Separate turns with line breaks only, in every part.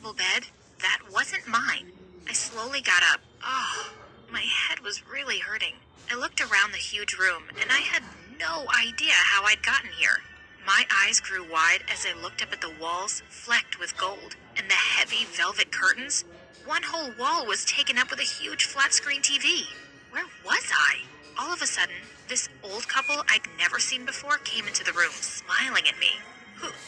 comfortable bed. That wasn't mine. I slowly got up. Oh, my head was really hurting. I looked around the huge room, and I had no idea how I'd gotten here. My eyes grew wide as I looked up at the walls, flecked with gold, and the heavy velvet curtains. One whole wall was taken up with a huge flat-screen TV. Where was I? All of a sudden, this old couple I'd never seen before came into the room, smiling at me.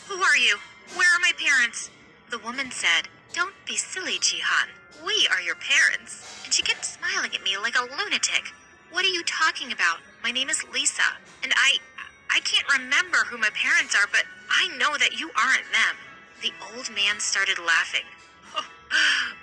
Who are you? Where are my parents? The woman said, "Don't be silly, Jihan. We are your parents." And she kept smiling at me like a lunatic. "What are you talking about? My name is Lisa, and I can't remember who my parents are, but I know that you aren't them." The old man started laughing. "Oh,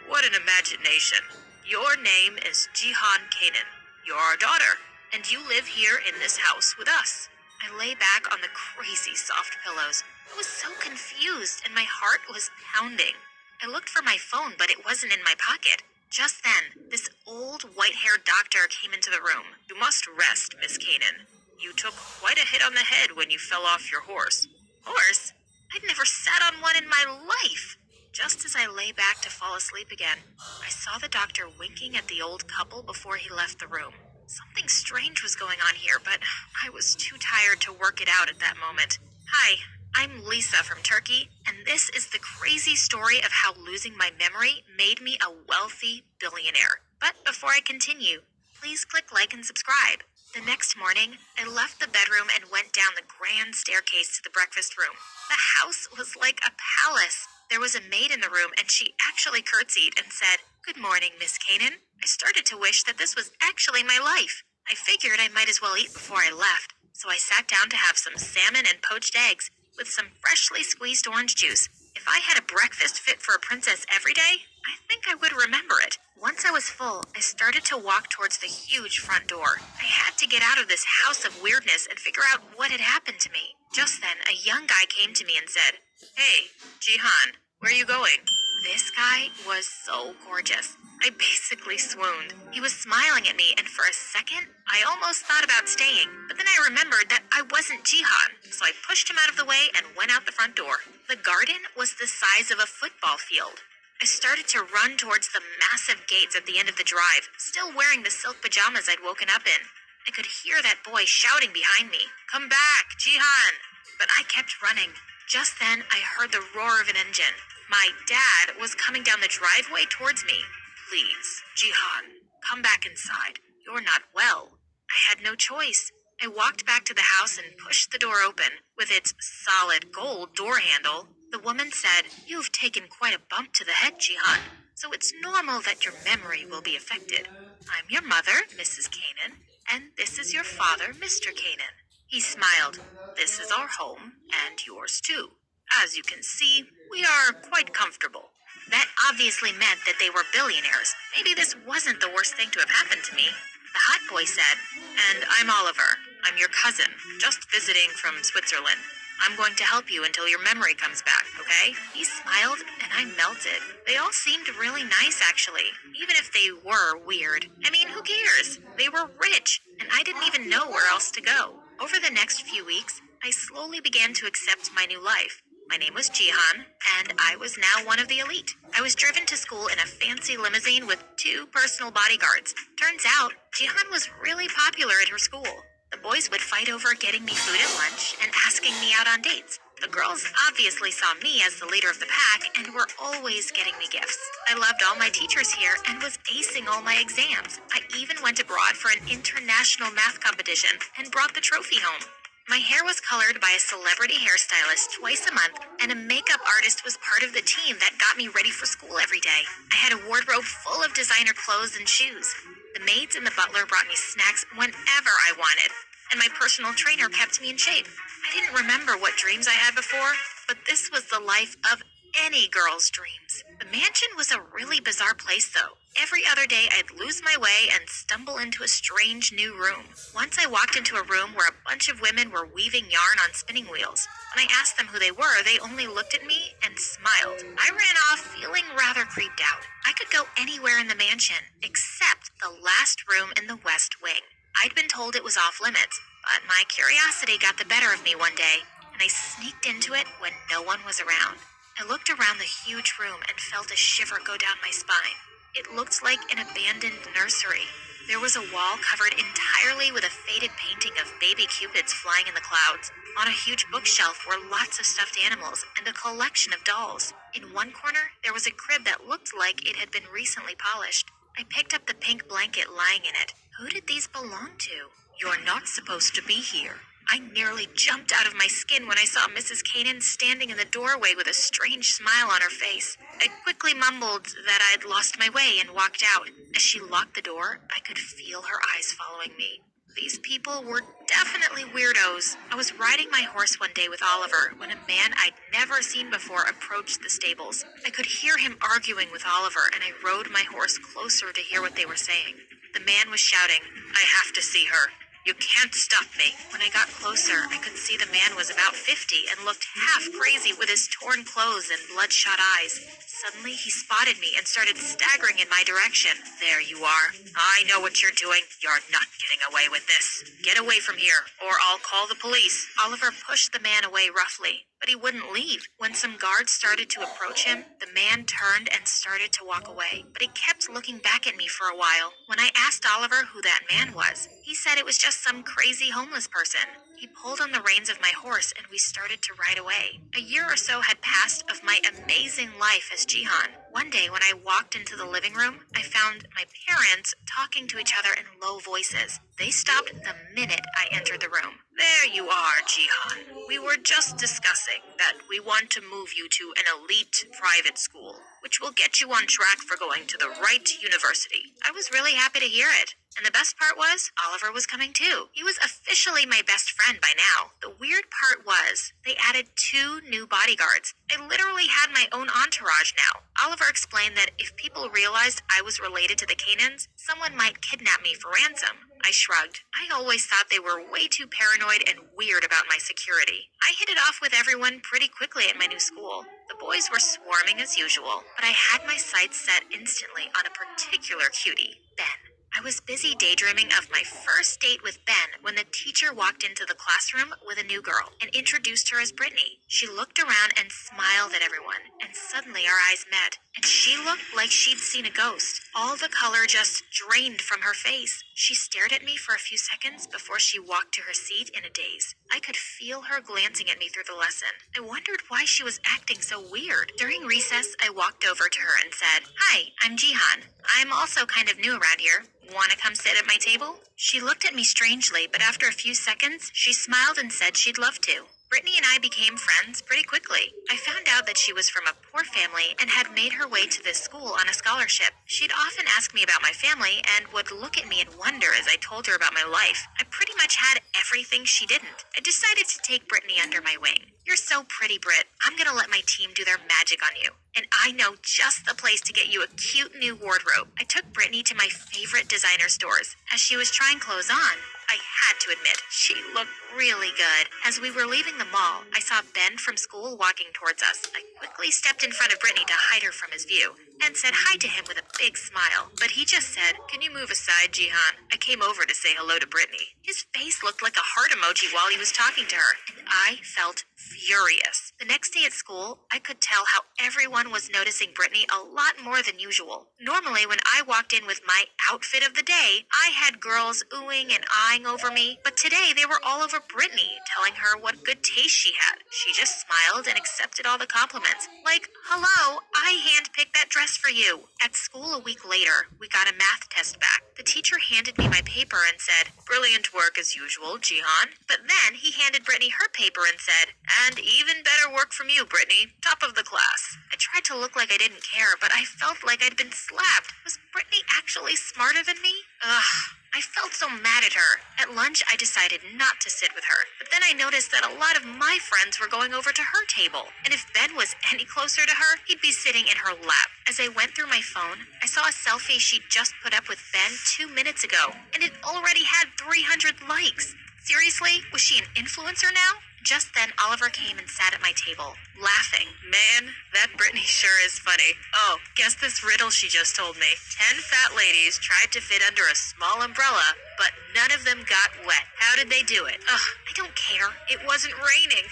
what an imagination. Your name is Jihan Kanan. You're our daughter, and you live here in this house with us." I lay back on the crazy soft pillows. I was so confused, and my heart was pounding. I looked for my phone, but it wasn't in my pocket. Just then, this old white-haired doctor came into the room. "You must rest, Miss Kanan. You took quite a hit on the head when you fell off your horse." Horse? I'd never sat on one in my life. Just as I lay back to fall asleep again, I saw the doctor winking at the old couple before he left the room. Something strange was going on here, but I was too tired to work it out at that moment. Hi, I'm Lisa from Turkey, and this is the crazy story of how losing my memory made me a wealthy billionaire. But before I continue, please click like and subscribe. The next morning, I left the bedroom and went down the grand staircase to the breakfast room. The house was like a palace. There was a maid in the room, and she actually curtsied and said, "Good morning, Miss Kanan." I started to wish that this was actually my life. I figured I might as well eat before I left, so I sat down to have some salmon and poached eggs with some freshly squeezed orange juice. If I had a breakfast fit for a princess every day, I think I would remember it. Once I was full, I started to walk towards the huge front door. I had to get out of this house of weirdness and figure out what had happened to me. Just then, a young guy came to me and said, "Hey, Jihan, where are you going?" This guy was so gorgeous. I basically swooned. He was smiling at me, and for a second, I almost thought about staying. But then I remembered that I wasn't Jihan, so I pushed him out of the way and went out the front door. The garden was the size of a football field. I started to run towards the massive gates at the end of the drive, still wearing the silk pajamas I'd woken up in. I could hear that boy shouting behind me, "Come back, Jihan!" But I kept running. Just then, I heard the roar of an engine. My dad was coming down the driveway towards me. "Please, Jihan, come back inside. You're not well." I had no choice. I walked back to the house and pushed the door open. With its solid gold door handle, the woman said, "You've taken quite a bump to the head, Jihan, so it's normal that your memory will be affected. I'm your mother, Mrs. Kanan, and this is your father, Mr. Kanan." He smiled. "This is our home, and yours too. As you can see, we are quite comfortable." That obviously meant that they were billionaires. Maybe this wasn't the worst thing to have happened to me. The hot boy said, "And I'm Oliver. I'm your cousin, just visiting from Switzerland. I'm going to help you until your memory comes back, okay?" He smiled, and I melted. They all seemed really nice, actually, even if they were weird. I mean, who cares? They were rich, and I didn't even know where else to go. Over the next few weeks, I slowly began to accept my new life. My name was Jihan, and I was now one of the elite. I was driven to school in a fancy limousine with 2 personal bodyguards. Turns out, Jihan was really popular at her school. The boys would fight over getting me food at lunch and asking me out on dates. The girls obviously saw me as the leader of the pack and were always getting me gifts. I loved all my teachers here and was acing all my exams. I even went abroad for an international math competition and brought the trophy home. My hair was colored by a celebrity hairstylist twice a month, and a makeup artist was part of the team that got me ready for school every day. I had a wardrobe full of designer clothes and shoes. The maids and the butler brought me snacks whenever I wanted, and my personal trainer kept me in shape. I didn't remember what dreams I had before, but this was the life of any girl's dreams. The mansion was a really bizarre place, though. Every other day, I'd lose my way and stumble into a strange new room. Once I walked into a room where a bunch of women were weaving yarn on spinning wheels. When I asked them who they were, they only looked at me and smiled. I ran off feeling rather creeped out. I could go anywhere in the mansion, except the last room in the west wing. I'd been told it was off limits, but my curiosity got the better of me one day, and I sneaked into it when no one was around. I looked around the huge room and felt a shiver go down my spine. It looked like an abandoned nursery. There was a wall covered entirely with a faded painting of baby cupids flying in the clouds. On a huge bookshelf were lots of stuffed animals and a collection of dolls. In one corner, there was a crib that looked like it had been recently polished. I picked up the pink blanket lying in it. Who did these belong to? You're not supposed to be here. I nearly jumped out of my skin when I saw Mrs. Kanan standing in the doorway with a strange smile on her face. I quickly mumbled that I'd lost my way and walked out. As she locked the door, I could feel her eyes following me. These people were definitely weirdos. I was riding my horse one day with Oliver when a man I'd never seen before approached the stables. I could hear him arguing with Oliver, and I rode my horse closer to hear what they were saying. The man was shouting, "I have to see her. You can't stop me." When I got closer, I could see the man was about 50 and looked half crazy with his torn clothes and bloodshot eyes. Suddenly, he spotted me and started staggering in my direction. "There you are. I know what you're doing. You're not getting away with this. Get away from here, or I'll call the police." Oliver pushed the man away roughly, but he wouldn't leave. When some guards started to approach him, the man turned and started to walk away, but he kept looking back at me for a while. When I asked Oliver who that man was, he said it was just some crazy homeless person. He pulled on the reins of my horse and we started to ride away. A year or so had passed of my amazing life as Jihan. One day when I walked into the living room, I found my parents talking to each other in low voices. They stopped the minute I entered the room. "There you are, Jihan. We were just discussing that we want to move you to an elite private school, which will get you on track for going to the right university." I was really happy to hear it. And the best part was, Oliver was coming too. He was officially my best friend by now. The weird part was, they added 2 new bodyguards. I literally had my own entourage now. Oliver explained that if people realized I was related to the Kanans, someone might kidnap me for ransom. I shrugged. I always thought they were way too paranoid and weird about my security. I hit it off with everyone pretty quickly at my new school. The boys were swarming as usual, but I had my sights set instantly on a particular cutie, Ben. I was busy daydreaming of my first date with Ben when the teacher walked into the classroom with a new girl and introduced her as Brittany. She looked around and smiled at everyone, and suddenly our eyes met, and she looked like she'd seen a ghost. All the color just drained from her face. She stared at me for a few seconds before she walked to her seat in a daze. I could feel her glancing at me through the lesson. I wondered why she was acting so weird. During recess, I walked over to her and said, "Hi, I'm Jihan. I'm also kind of new around here. Want to come sit at my table?" She looked at me strangely, but after a few seconds, she smiled and said she'd love to. Brittany and I became friends pretty quickly. I found out that she was from a poor family and had made her way to this school on a scholarship. She'd often ask me about my family and would look at me and wonder as I told her about my life. I pretty much had everything she didn't. I decided to take Brittany under my wing. "You're so pretty, Britt. I'm gonna let my team do their magic on you. And I know just the place to get you a cute new wardrobe." I took Brittany to my favorite designer stores. As she was trying clothes on, I had to admit, she looked really good. As we were leaving the mall, I saw Ben from school walking towards us. I quickly stepped in front of Brittany to hide her from his view and said hi to him with a big smile. But he just said, "Can you move aside, Jihan?" I came over to say hello to Brittany. His face looked like a heart emoji while he was talking to her, and I felt furious. The next day at school, I could tell how everyone was noticing Brittany a lot more than usual. Normally, when I walked in with my outfit of the day, I had girls oohing and eyeing over me, but today they were all over Brittany, telling her what good taste she had. She just smiled and accepted all the compliments. Like, "Hello, I handpicked that dress for you." At school a week later, we got a math test back. The teacher handed me my paper and said, "Brilliant work as usual, Jihan." But then he handed Brittany her paper and said, "And even better work from you, Brittany. Top of the class." I tried to look like I didn't care, but I felt like I'd been slapped. Was Brittany actually smarter than me? Ugh. I felt so mad at her. At lunch, I decided not to sit with her. But then I noticed that a lot of my friends were going over to her table. And if Ben was any closer to her, he'd be sitting in her lap. As I went through my phone, I saw a selfie she'd just put up with Ben 2 minutes ago. And it already had 300 likes. Seriously? Was she an influencer now? Just then, Oliver came and sat at my table, laughing. "Man, that Brittany sure is funny. Oh, guess this riddle she just told me. 10 fat ladies tried to fit under a small umbrella, but none of them got wet. How did they do it?" Ugh, I don't care. It wasn't raining.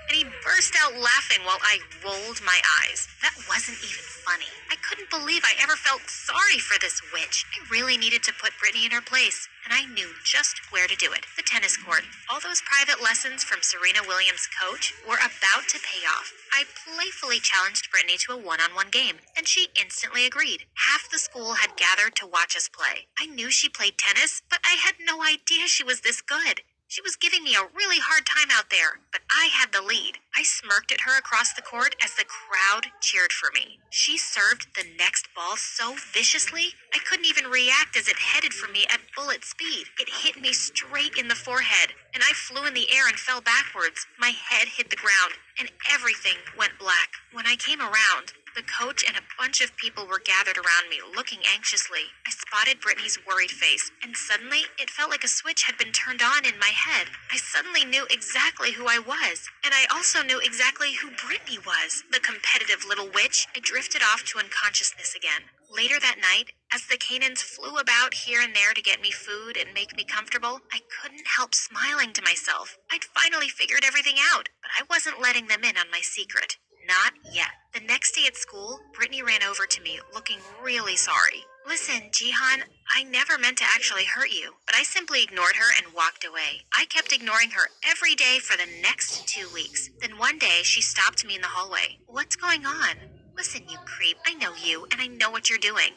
And he burst out laughing while I rolled my eyes. That wasn't even funny. I couldn't believe I ever felt sorry for this witch. I really needed to put Brittany in her place, and I knew just where to do it. The tennis court. All those private lessons from Serena Williams' coach were about to pay off. I playfully challenged Brittany to a one-on-one game, and she instantly agreed. Half the school had gathered to watch us play. I knew she played tennis, but I had no idea she was this good. She was giving me a really hard time out there, but I had the lead. I smirked at her across the court as the crowd cheered for me. She served the next ball so viciously, I couldn't even react as it headed for me at bullet speed. It hit me straight in the forehead, and I flew in the air and fell backwards. My head hit the ground, and everything went black. When I came around, the coach and a bunch of people were gathered around me, looking anxiously. I spotted Brittany's worried face, and suddenly it felt like a switch had been turned on in my head. I suddenly knew exactly who I was, and I also knew exactly who Brittany was. The competitive little witch. I drifted off to unconsciousness again. Later that night, as the Canaans flew about here and there to get me food and make me comfortable, I couldn't help smiling to myself. I'd finally figured everything out, but I wasn't letting them in on my secret. Not yet. The next day at school, Brittany ran over to me, looking really sorry. Listen, Jihan, I never meant to actually hurt you, but I simply ignored her and walked away. I kept ignoring her every day for the next 2 weeks. Then one day, she stopped me in the hallway. What's going on? Listen, you creep, I know you, and I know what you're doing.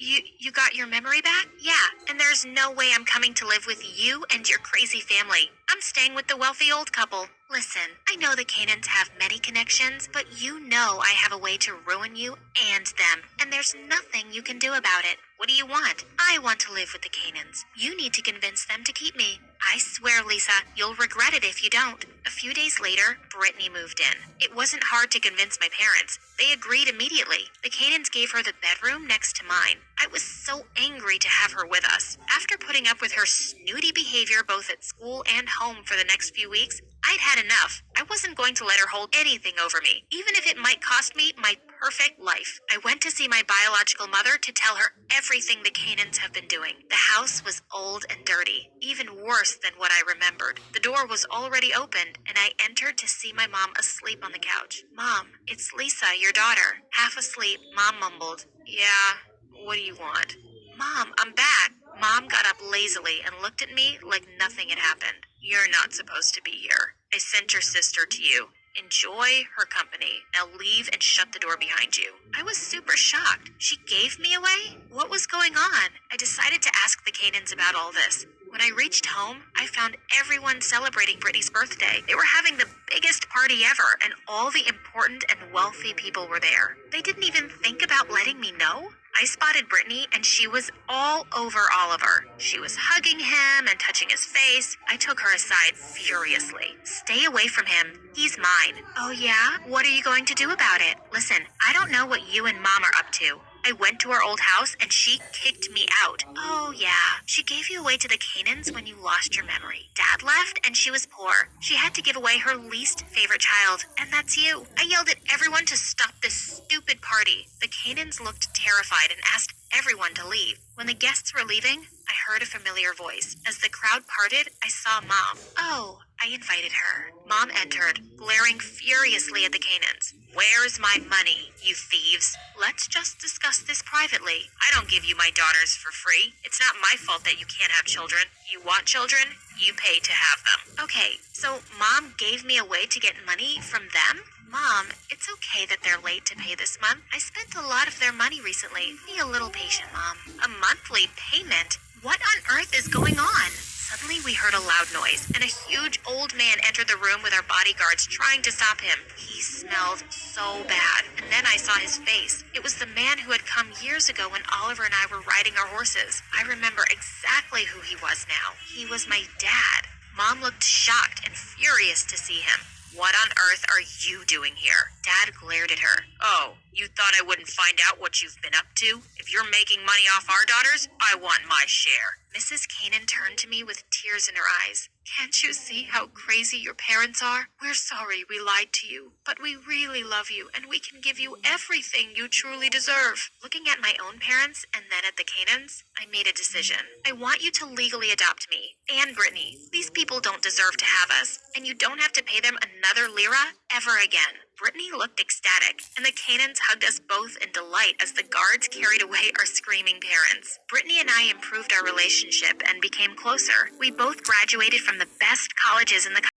You got your memory back? Yeah, and there's no way I'm coming to live with you and your crazy family. I'm staying with the wealthy old couple. Listen, I know the Canaans have many connections, but you know I have a way to ruin you and them, and there's nothing you can do about it. What do you want? I want to live with the Canaans. You need to convince them to keep me. I swear, Lisa, you'll regret it if you don't. A few days later, Brittany moved in. It wasn't hard to convince my parents. They agreed immediately. The Canaans gave her the bedroom next to mine. I was so angry to have her with us. After putting up with her snooty behavior both at school and home for the next few weeks, I'd had enough. I wasn't going to let her hold anything over me, even if it might cost me my perfect life. I went to see my biological mother to tell her everything the Canaans have been doing. The house was old and dirty, even worse than what I remembered. The door was already opened, and I entered to see my mom asleep on the couch. Mom, it's Lisa, your daughter. Half asleep, Mom mumbled, Yeah, what do you want? Mom, I'm back. Mom got up lazily and looked at me like nothing had happened. You're not supposed to be here. I sent your sister to you. Enjoy her company. Now leave and shut the door behind you. I was super shocked. She gave me away? What was going on? I decided to ask the Canaans about all this. When I reached home, I found everyone celebrating Brittany's birthday. They were having the biggest party ever, and all the important and wealthy people were there. They didn't even think about letting me know. I spotted Brittany, and she was all over Oliver. She was hugging him and touching his face. I took her aside furiously. Stay away from him. He's mine. Oh yeah? What are you going to do about it? Listen, I don't know what you and Mom are up to. I went to our old house and she kicked me out. Oh yeah, she gave you away to the Canaans when you lost your memory. Dad left and she was poor. She had to give away her least favorite child, and that's you. I yelled at everyone to stop this stupid party. The Canaans looked terrified and asked everyone to leave. When the guests were leaving, I heard a familiar voice. As the crowd parted, I saw Mom. Oh, I invited her. Mom entered, glaring furiously at the Canaans. Where's my money, you thieves? Let's just discuss this privately. I don't give you my daughters for free. It's not my fault that you can't have children. You want children? You pay to have them. Okay, so Mom gave me a way to get money from them? Mom, it's okay that they're late to pay this month. I spent a lot of their money recently. Be a little patient, Mom. A monthly payment? What on earth is going on? Suddenly we heard a loud noise, and a huge old man entered the room with our bodyguards trying to stop him. He smelled so bad, and then I saw his face. It was the man who had come years ago when Oliver and I were riding our horses. I remember exactly who he was now. He was my dad. Mom looked shocked and furious to see him. What on earth are you doing here? Dad glared at her. Oh, you thought I wouldn't find out what you've been up to? If you're making money off our daughters, I want my share. Mrs. Kanan turned to me with tears in her eyes. Can't you see how crazy your parents are? We're sorry we lied to you, but we really love you and we can give you everything you truly deserve. Looking at my own parents and then at the Kanans, I made a decision. I want you to legally adopt me and Brittany. These people don't deserve to have us, and you don't have to pay them another lira ever again. Brittany looked ecstatic, and the Kanans hugged us both in delight as the guards carried away our screaming parents. Brittany and I improved our relationship and became closer. We both graduated from the best colleges in the